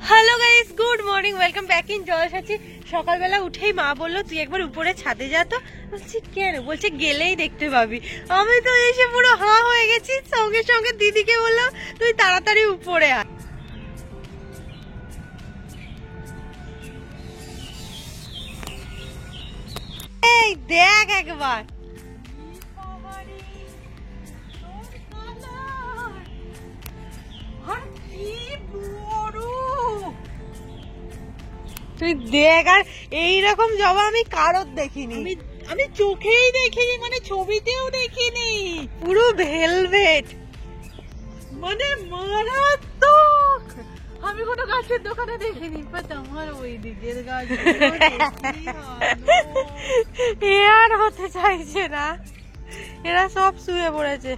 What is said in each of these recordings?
Hello guys, good morning, welcome back in জলসাচি। সকালবেলা উঠেই মা বললো তুই একবার উপরে ছাদে যা। তো বলছি কেন? বলছে গেলেই দেখতে পাবি। আমি তো এসে পুরো হাঁ হয়ে গেছি। সঙ্গে সঙ্গে দিদিকে বললাম তুই তাড়াতাড়ি উপরে আয়। এই দেখ একবার, তুই দেখ। আর এইরকম জবা আমি কারোর দেখিনি, আমি চোখেই দেখিনি, মানে ছবিতেও দেখিনি। পুরো ভেলভেট, মানে মারাত্মক। আমি কোনো গাছের দোকানে দেখিনি, বাট আমার ওই দিকের গাছ এ আর হতে চাইছে না, এরা সব শুয়ে পড়েছে।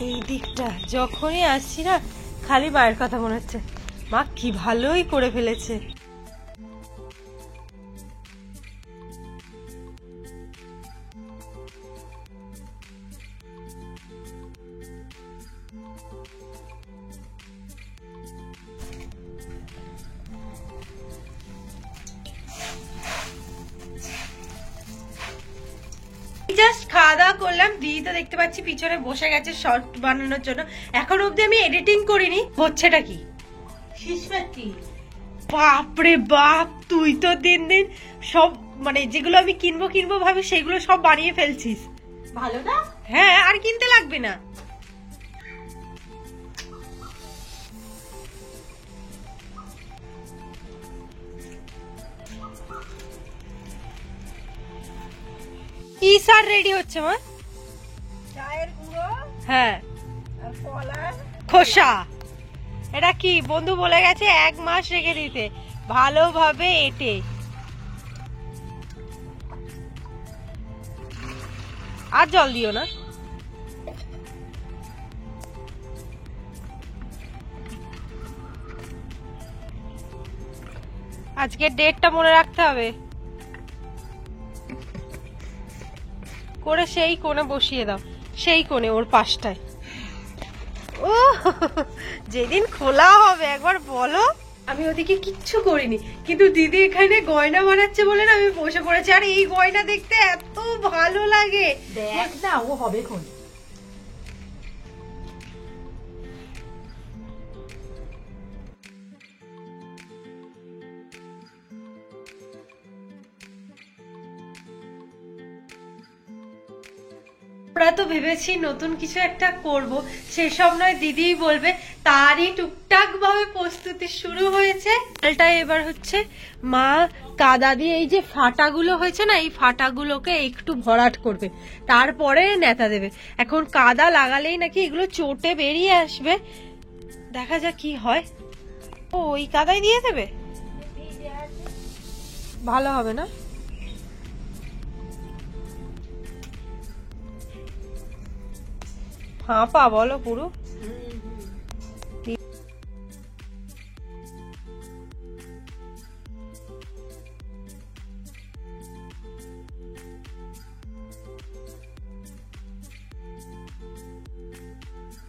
এই দিকটা যখনই আসছি না, খালি মায়ের কথা মনে হচ্ছে। মা কি ভালোই করে ফেলেছে। জাস্ট খাওয়া দাওয়া করলাম। দিদি তো দেখতে পাচ্ছি পিছনে বসে গেছে শর্ট বানানোর জন্য। এখন অব্দি আমি এডিটিং করিনি। হচ্ছেটা কি? শিশপাটি। বাপরে বাপ, তুই তো দিন দিন সব মানে যেগুলো আমি কিনবো ভাবি সেগুলো সব বানিয়ে ফেলছিস। ভালো না? হ্যাঁ, আর কিনতে লাগবে না। কি সার রেডি হচ্ছে মা? চায়ের গুঁড়ো হ্যাঁ, আর কলার খোসা। এটা কি বন্ধু বলে গেছে 1 মাস রেখে দিতে, ভালোভাবে এঁটে। আর জল দিও না। আজকের ডেটটা মনে রাখতে হবে। করে সেই কোণে বসিয়ে দাও, সেই কোণে ওর পাশটায়। ও যেদিন খোলা হবে একবার বলো। আমি ওদিকে কিচ্ছু করিনি, কিন্তু দিদি এখানে গয়না বানাচ্ছে বলে না আমি বসে পড়েছি। আর এই গয়না দেখতে এত ভালো লাগে। দেখ না, ও হবে কোন। আমরা তো ভেবেছি নতুন কিছু একটা করব, সেসব নয় দিদিই বলবে। তারই টুকটাক ভাবে প্রস্তুতি শুরু হয়েছে। এটা এবার হচ্ছে মা কাদা দিয়ে এই যে ফাটাগুলো হয়েছে না, এই ফাটাগুলোকে একটু ভরাট করবে, তারপরে নেতা দেবে। এখন কাদা লাগালেই নাকি এগুলো চটে বেরিয়ে আসবে। দেখা যাক কি হয়। ও ওই কাদাই দিয়ে দেবে, ভালো হবে না? ফাঁপা বলো পুরো।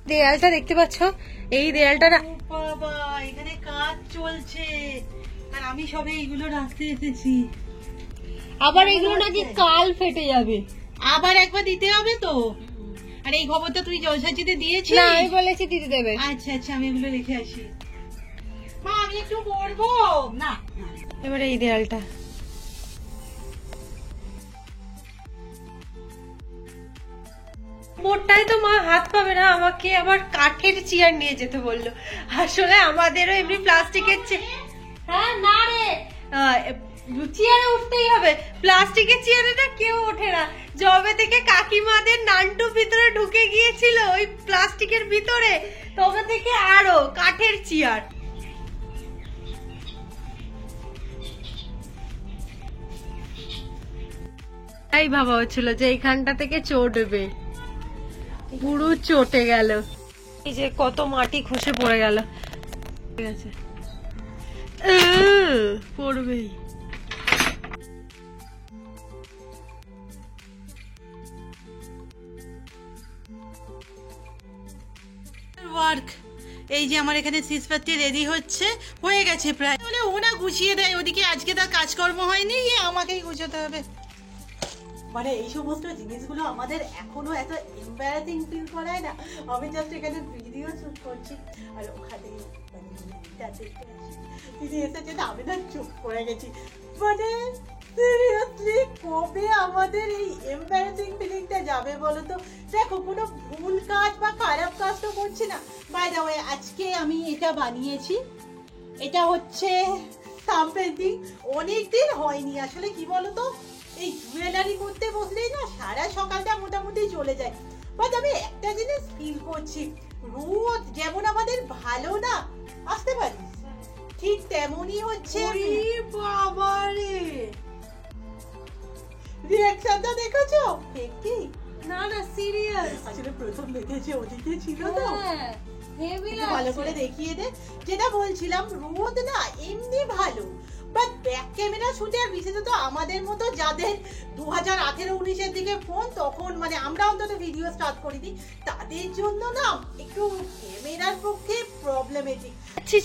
দেয়ালটা দেখতে পাচ্ছ? এই দেয়ালটা না, বাবা এখানে কাজ চলছে আর আমি সবে এইগুলো রাখতে এসেছি। আবার এগুলো নাকি কাল ফেটে যাবে। আবার একবার দিতে হবে তো। আর এই খবরটা তুই জলসাচিতে দিয়েছিস? না, আমি বলেছি দিদি দেবে। আচ্ছা আচ্ছা, আমি এগুলো রেখে আসি। মা আমি একটু পড়বো না। এবারে এই দেয়ালটা মোটটাই তো মা হাত পাবে না, আমাকে আবার কাঠের চেয়ার নিয়ে যেতে বললো। আসলে আমাদেরও এমনি প্লাস্টিকের চেয়ার। হ্যাঁ না রে, চেয়ারে উঠতেই হবে, প্লাস্টিকের চেয়ারে না কেউ ওঠে না। জবে থেকে কাকিমাদের নান্টু ভিতরে ঢুকে গিয়েছিল ওই প্লাস্টিকের ভিতরে, তবে থেকে আরো কাঠের চেয়ার। তাই ভাবা হচ্ছিল যে এইখানটা থেকে চটবে, পুরো চটে গেল। এই যে কত মাটি খসে পড়ে গেল, ঠিক আছে পড়বেই। ওয়ার্ক এই যে আমার এখানে সিসপাতি রেডি হচ্ছে, হয়ে গেছে প্রায়। বলে ও না গুছিয়ে দেয় ওদিকে, আজকে তার কাজকর্ম হয়নি, আমাকেই গুছাতে হবে। মানে এই সমস্ত জিনিসগুলো আমাদের এখনো এত এম্বারাসিং ফিল করায় না। আমি জাস্ট এখানে ভিডিও শুট করছি আর ওখানে তিনি এসেছে না, আমি না চুপ করে গেছি। মানে সিরিয়াসলি কবে আমাদের এই এম্বারাসিং ফিলিংটা যাবে বলো তো? দেখো কোনো ভুল কাজ বা খারাপ কাজ তো করছি না। বাই দ্য ওয়ে আজকে আমি এটা বানিয়েছি, এটা হচ্ছে থাম পেন্টিং। অনেকদিন হয়নি আসলে, কি বলো তো এই জুয়েলারি করতে বসলেই না সারা সকালটা মোটামুটি চলে যায়। বাট আমি একটা জিনিস ফিল করছি, রোদ যেমন আমাদের ভালো না, আসতে পারি ঠিক তেমনই হচ্ছে। বাবারে রিঅ্যাকশনটা দেখেছো? কি না না সিরিয়াস, আসলে প্রথম দেখেছি ওদিকে ছিল তো, হেভি ভালো করে দেখিয়ে দে। যেটা বলছিলাম, রোদ না এমনি ভালো, বাট ব্যাক ক্যামেরা শুটে আর বিশেষত আমাদের মতো যাদের 2018-19-এর দিকে ফোন, তখন মানে আমরা অন্তত ভিডিও স্টার্ট করিনি, তাদের জন্য না একটু ক্যামেরার পক্ষে প্রবলেমেটিক।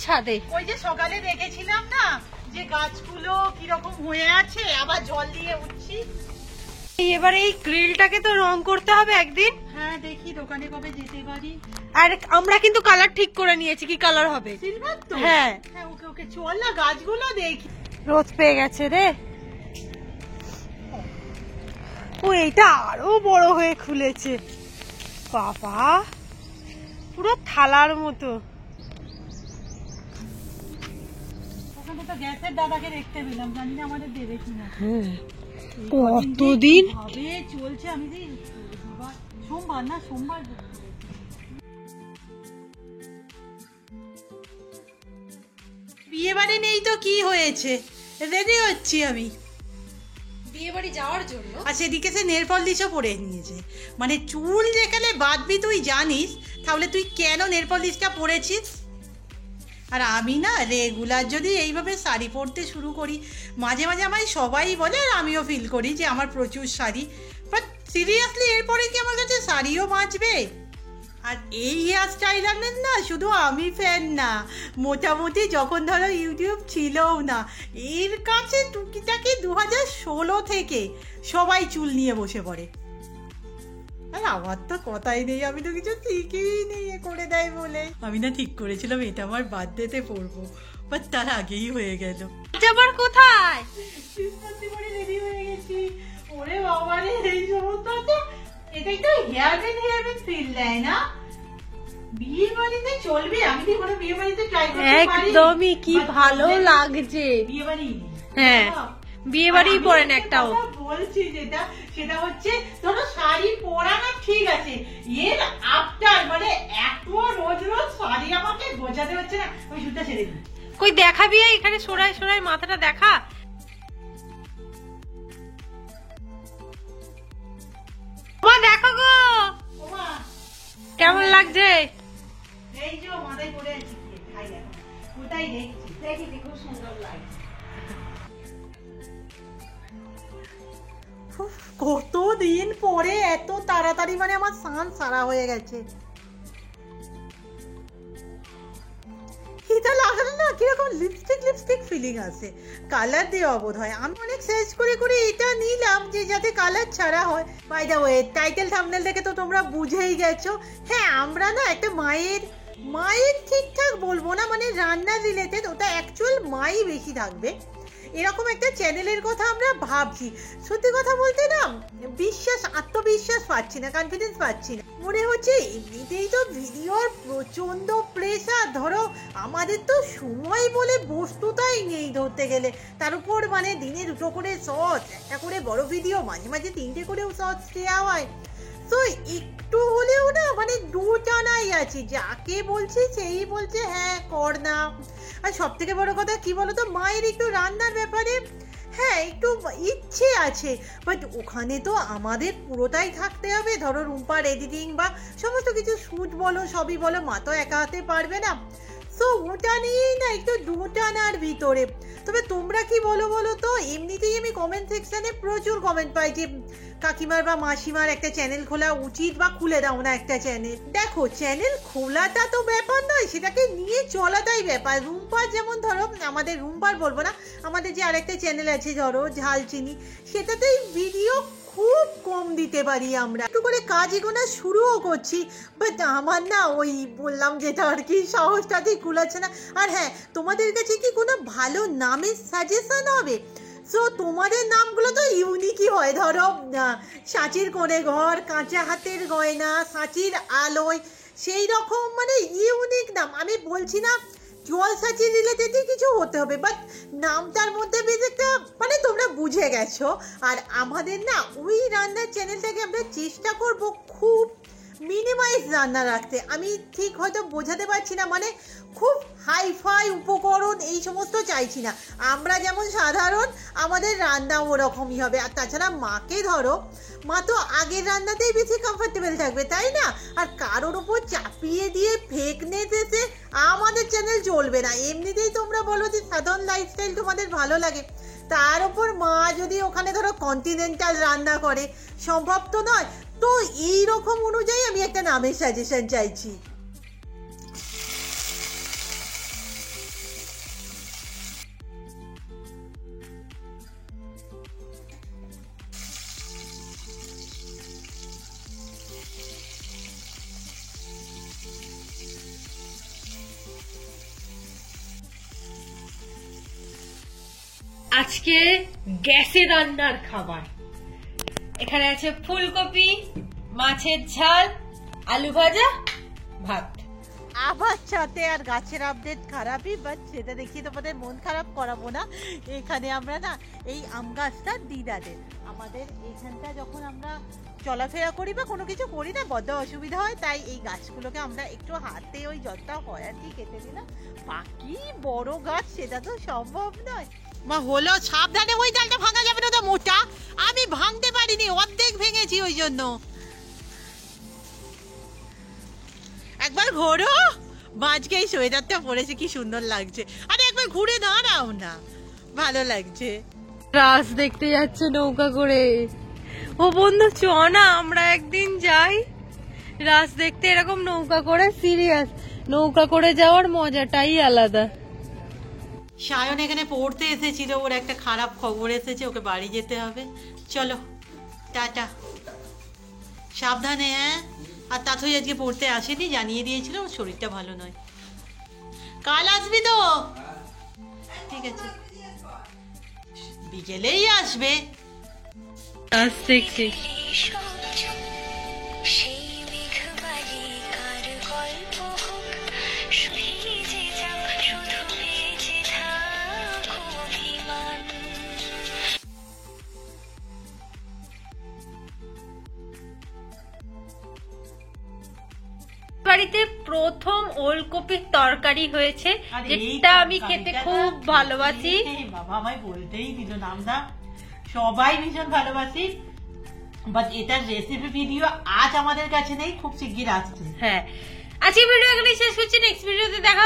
ছাদে ওই যে সকালে দেখেছিলাম না যে গাছগুলো কিরকম হয়ে আছে, আবার জল দিয়ে উঠছি। এবার এই গ্রিলটাকে তো রং করতে হবে একদিন। হ্যাঁ দেখি দোকানে কবে যেতে পারি। আর আমরা কিন্তু কালার ঠিক করে নিয়েছি, কি কালার হবে। সিলভার তো? হ্যাঁ হ্যাঁ ওকে ওকে, চল না গাছগুলো দেখি। রোদ পেয়ে গেছে রে। ও এইটা আরো বড় হয়ে খুলেছে, বাবা পুরো থালার মতো। ওখানে তো গ্যাসের দাদাকে দেখতে পেলাম, জানি না আমাদের দেবে কিনা। কতদিন ভাবে চলছে। আমি যে সোমবার না, সোমবার বিয়ে বাড়ি নেই তো কি হয়েছে, রেডি হচ্ছি আমি বিয়ে বাড়ি যাওয়ার জন্য। আর সেদিকে সে নেল পলিশও পরে নিয়েছে। মানে চুল যেখানে বাঁধবি তুই জানিস, তাহলে তুই কেন নেল পলিশটা পরেছিস? আর আমি না রেগুলার যদি এইভাবে শাড়ি পরতে শুরু করি, মাঝে মাঝে আমায় সবাই বলে, আর আমিও ফিল করি যে আমার প্রচুর শাড়ি, বাট সিরিয়াসলি এরপরে কি আমার কাছে শাড়িও বাঁচবে? আর এই হেয়ার স্টাইলারের না শুধু আমি ফ্যান না, মোটামুটি যখন ধরো ইউটিউব ছিলও না, এর কাছে টুকিটাকি 2016 থেকে সবাই চুল নিয়ে বসে পড়ে। আর আমার তো কথাই নেই, আমি তো কিছু শিখেই নেই, করে দেয় বলে। আমি না ঠিক করেছিলাম এটা আমার বার্থডেতে পরবো, বাট তার আগেই হয়ে গেল। যাবার কোথায়? রেডি হয়ে গেছি। ওরে বাবা রে, এই সমস্ত এটা একটু হেয়ারবেন ফিল দেয় না? বিয়ে বাড়িতে চলবে? আমি কি কোনো বিয়ে বাড়িতে ট্রাই করতে পারি? একদমই, কি ভালো লাগছে। বিয়ে বাড়ি, হ্যাঁ বিয়ে বাড়ি পরে না একটাও। বলছি যেটা, সেটা হচ্ছে ধরো শাড়ি পরা না ঠিক আছে, এর আফটার মানে এত রোজ রোজ শাড়ি আমাকে বোঝাতে হচ্ছে না। ওই শুটটা ছেড়ে দিই। কই দেখাবি এখানে, সরাই সরাই মাথাটা দেখা। মা দেখো গো, ওমা কেমন লাগছে? এই যে মাথায় পড়ে আছে, খাই এখন ওটাই দেখছি, দেখি খুব সুন্দর লাগছে। কতদিন পরে এত তাড়াতাড়ি মানে আমার স্নান সারা হয়ে গেছে। এটা লাগালে না কিরকম লিপস্টিক ফিলিং আসে, কালার দেওয়া বোধ হয়। আমি অনেক সার্চ করে করে এটা নিলাম যে যাতে কালার ছাড়া হয়। By the way title thumbnail দেখে তো তোমরা বুঝেই গেছো, হ্যাঁ আমরা না একটা মায়ের ঠিকঠাক বলবো না, মানে রান্না রিলেটেড, ওটা অ্যাকচুয়াল মাই বেশি থাকবে। এরকম একটা চ্যানেলের কথা আমরা ভাবছি। সত্যি কথা বলতে না আত্মবিশ্বাস পাচ্ছি না, কনফিডেন্স পাচ্ছি না। মনে হচ্ছে এমনিতেই তো ভিডিওর প্রচন্ড প্রেসার, ধরো আমাদের তো সময় বলে বস্তুটাই নেই ধরতে গেলে, তার উপর মানে দিনে 2টো করে শর্টস, একটা করে বড় ভিডিও, মাঝে মাঝে 3টে করেও শর্টস দেওয়া হয়। তো একটু হলেও না মানে দুটানাই আছে, যাকে বলছি সেই বলছে হ্যাঁ কর না। আর সব থেকে বড় কথা কি বলতো, মায়ের একটু রান্নার ব্যাপারে হ্যাঁ একটু ইচ্ছে আছে, বাট ওখানে তো আমাদের পুরোটাই থাকতে হবে। ধরো রুম্পার এডিটিং বা সমস্ত কিছু শ্যুট বলো সবই বলো, মা তো একা হাতে পারবে না। সো ওটা নিয়েই না একটু দুটানার ভিতরে। তবে তোমরা কি বলো তো, এমনিতেই আমি কমেন্ট সেকশনে প্রচুর কমেন্ট পাই যে কাকিমার বা মাসিমার একটা চ্যানেল খোলা উচিত, বা খুলে দাও না একটা চ্যানেল। দেখো চ্যানেল খোলাটা তো ব্যাপার নয়, সেটাকে নিয়ে চলাটাই ব্যাপার। রুম্পার যেমন ধরো, আমাদের রুম্পার বলবো না, আমাদের যে আরেকটা চ্যানেল আছে ধরো ঝালচিনি, সেটাতেই ভিডিও খুব কম দিতে পারি আমরা, একটু করে কাজ এগোনা শুরুও করছি, বাট আমার না ওই বললাম যেটা আর কি সাহসটাতেই কুলাচ্ছে না। আর হ্যাঁ, তোমাদের কাছে কি কোনো ভালো নামের সাজেশন হবে? সো তোমাদের নামগুলো তো ইউনিকই হয়, ধরো সাঁচির কোণে ঘর, কাঁচা হাতের গয়না, সাঁচির আলোয়, সেই রকম মানে ইউনিক নাম। আমি বলছি না জল সাঁচি রিলেটেডই কিছু হতে হবে, বাট নামটার মধ্যে বেশ একটা মানে তোমরা বুঝে গেছো। আর আমাদের না ওই রান্নার চ্যানেলটাকে আমরা চেষ্টা করব খুব মিনিমাইজ রান্না রাখতে। আমি ঠিক হয়তো বোঝাতে পারছি না, মানে খুব হাইফাই উপকরণ এই সমস্ত চাইছি না। আমরা যেমন সাধারণ, আমাদের রান্নাও ওরকমই হবে। আর তাছাড়া মাকে ধরো, মা তো আগের রান্নাতেই বেশি কমফোর্টেবল থাকবে, তাই না? আর কারোর ওপর চাপিয়ে দিয়ে ফেকনেস এসে আমাদের চ্যানেল চলবে না। এমনিতেই তোমরা বলো যে সাধারণ লাইফস্টাইল তোমাদের ভালো লাগে, তার ওপর মা যদি ওখানে ধরো কন্টিনেন্টাল রান্না করে, সম্ভব তো নয়। তো এই রকম অনুযায়ী আমি একটা নামের সাজেশন চাইছি। আজকে গ্যাসে রান্নার খাবার, এখানে আছে ফুলকপি, মাছের ঝাল, আলু ভাজা, ভাত। আবার সাথে আর গাছের আপডেট খারাপই, বাট সেটা দেখিয়ে তোমাদের মন খারাপ করাবো না। এখানে আমরা না এই আম গাছটা দিদাদের, আমাদের এইখানটা যখন আমরা চলাফেরা করি বা কোনো কিছু করি না, বড্ড অসুবিধা হয়, তাই এই গাছগুলোকে আমরা একটু হাতে ওই যতটা হয় আর কি কেটে দিলাম। বাকি বড় গাছ সেটা তো সম্ভব নয়। মা হলো সাবধানে, ওই ডালটা ভাঙা যাবে না, তো মোটা, আমি ভাঙতে পারিনি, অর্ধেক ভেঙেছি ওই জন্য। একবার ঘোরো, মাঝকে এই সোয়েটারটা পরেছে কি সুন্দর লাগছে। আরে একবার ঘুরে দাঁড়াও না, ভালো লাগছে। রাস দেখতে যাচ্ছে নৌকা করে। ও বন্ধু চ না আমরা একদিন যাই রাস দেখতে, এরকম নৌকা করে। সিরিয়াস, নৌকা করে যাওয়ার মজাটাই আলাদা। সায়ন এখানে পড়তে এসেছিল, ওর একটা খারাপ খবর এসেছে, ওকে বাড়ি যেতে হবে। চলো টাটা, সাবধানে। হ্যাঁ, আর তাথই আজকে পড়তে আসেনি, জানিয়ে দিয়েছিল ওর শরীরটা ভালো নয়। কাল আসবি তো? ঠিক আছে, বিকেলেই আসবে। দেখছি বাড়িতে প্রথম ওলকপির তরকারি হয়েছে, যেটা আমি খেতে খুব ভালোবাসি। বাবা আমায় বলতেই দিল নামটা, সবাই ভীষণ ভালোবাসি, বাট এটার রেসিপি ভিডিও আজ আমাদের কাছে নেই, খুব শিগগির আসছে। হ্যাঁ, আজকে ভিডিও এখানে শেষ করছি, নেক্সট ভিডিওতে দেখা